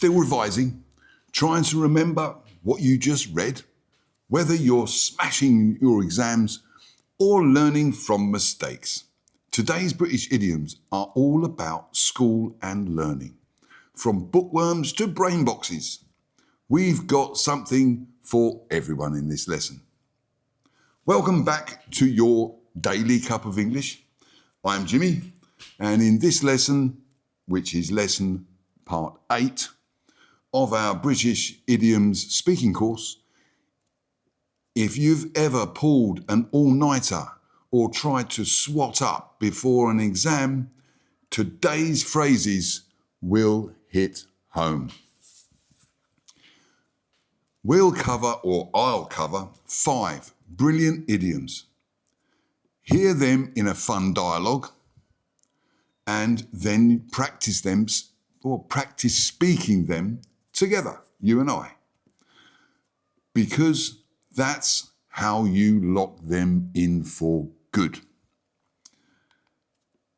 Still revising, trying to remember what you just read, whether you're smashing your exams or learning from mistakes. Today's British idioms are all about school and learning. From bookworms to brain boxes, we've got something for everyone in this lesson. Welcome back to your daily cup of English. I'm Jimmy, and in this lesson, which is lesson part 8 of our British idioms speaking course, if you've ever pulled an all-nighter or tried to swat up before an exam, today's phrases will hit home. I'll cover 5 brilliant idioms. Hear them in a fun dialogue and then practice them or practice speaking them together, you and I, because that's how you lock them in for good.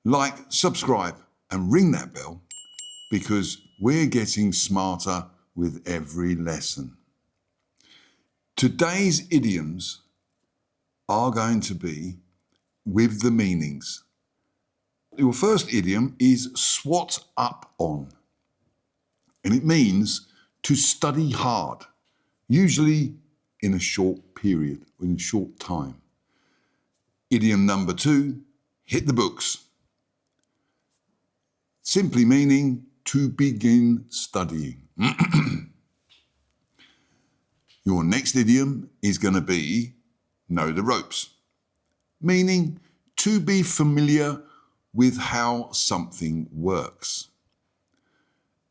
Like, subscribe and ring that bell because we're getting smarter with every lesson. Today's idioms are going to be with the meanings. Your first idiom is swat up on, and it means to study hard, usually in a short period, in a short time. Idiom number 2, hit the books, simply meaning to begin studying. Your next idiom is going to be know the ropes, meaning to be familiar with how something works.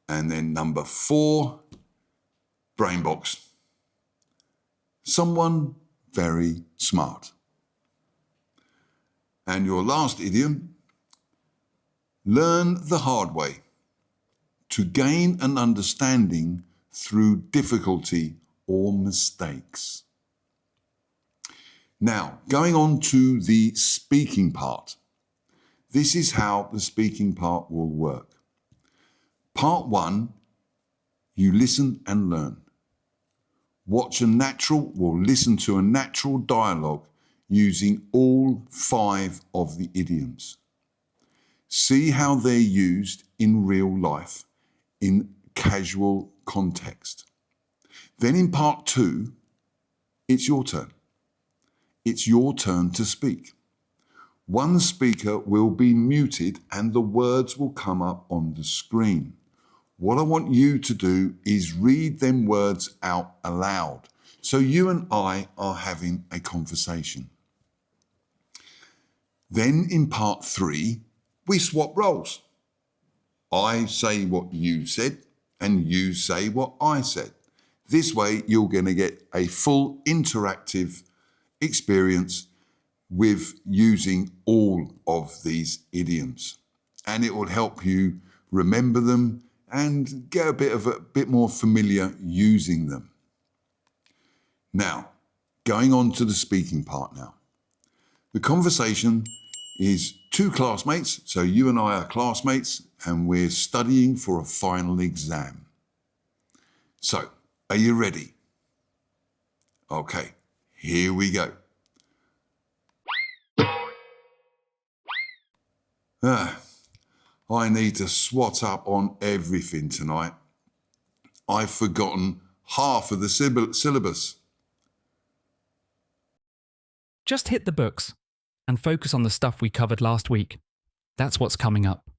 And then number 4, brain box, someone very smart. And your last idiom, learn the hard way, to gain an understanding through difficulty or mistakes. Now, going on to the speaking part. This is how the speaking part will work. Part 1, you listen and learn. Listen to a natural dialogue using all 5 of the idioms. See how they're used in real life, in casual context. Then in part 2, it's your turn. It's your turn to speak. One speaker will be muted and the words will come up on the screen. What I want you to do is read them words out aloud, so you and I are having a conversation. Then in part 3, we swap roles. I say what you said and you say what I said. This way you're going to get a full interactive experience with using all of these idioms, and it will help you remember them and get a bit more familiar using them. Now, going on to the speaking part now. The conversation is 2 classmates, so you and I are classmates and we're studying for a final exam. So, are you ready? Okay, here we go. I need to swat up on everything tonight. I've forgotten half of the syllabus. Just hit the books and focus on the stuff we covered last week. That's what's coming up.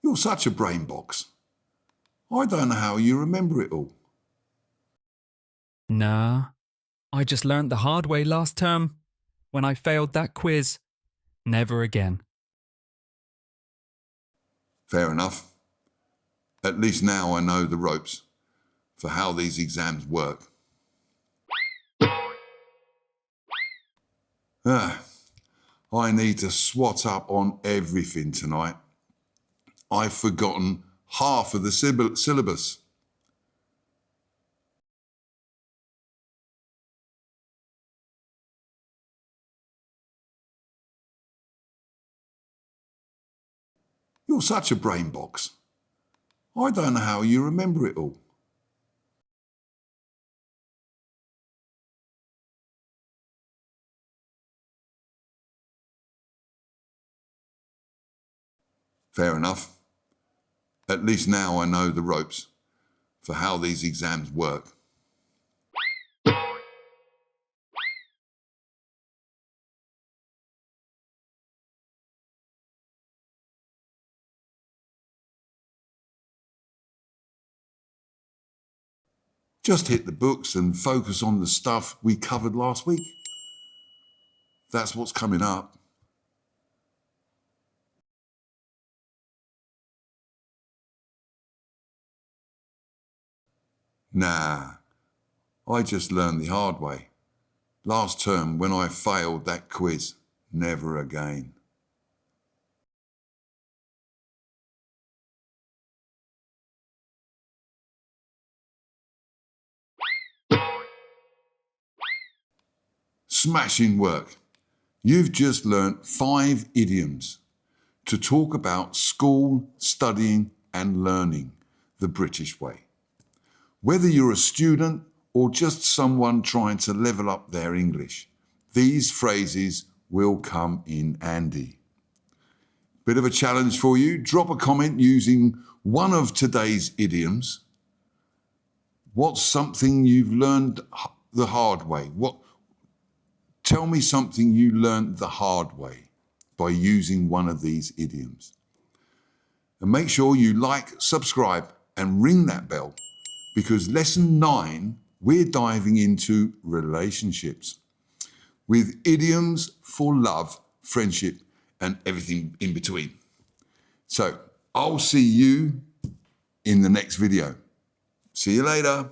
You're such a brain box. I don't know how you remember it all. Nah, I just learnt the hard way last term when I failed that quiz. Never again. Fair enough. At least now I know the ropes for how these exams work. I need to swat up on everything tonight. I've forgotten half of the syllabus. You're such a brain box. I don't know how you remember it all. Fair enough. At least now I know the ropes for how these exams work. Just hit the books and focus on the stuff we covered last week. That's what's coming up. Nah, I just learned the hard way. Last term when I failed that quiz, never again. Smashing work. You've just learnt 5 idioms to talk about school, studying and learning the British way. Whether you're a student or just someone trying to level up their English, these phrases will come in handy. Bit of a challenge for you. Drop a comment using one of today's idioms. What's something you've learned the hard way? Tell me something you learned the hard way by using one of these idioms. And make sure you like, subscribe and ring that bell, because lesson 9, we're diving into relationships with idioms for love, friendship and everything in between. So I'll see you in the next video. See you later.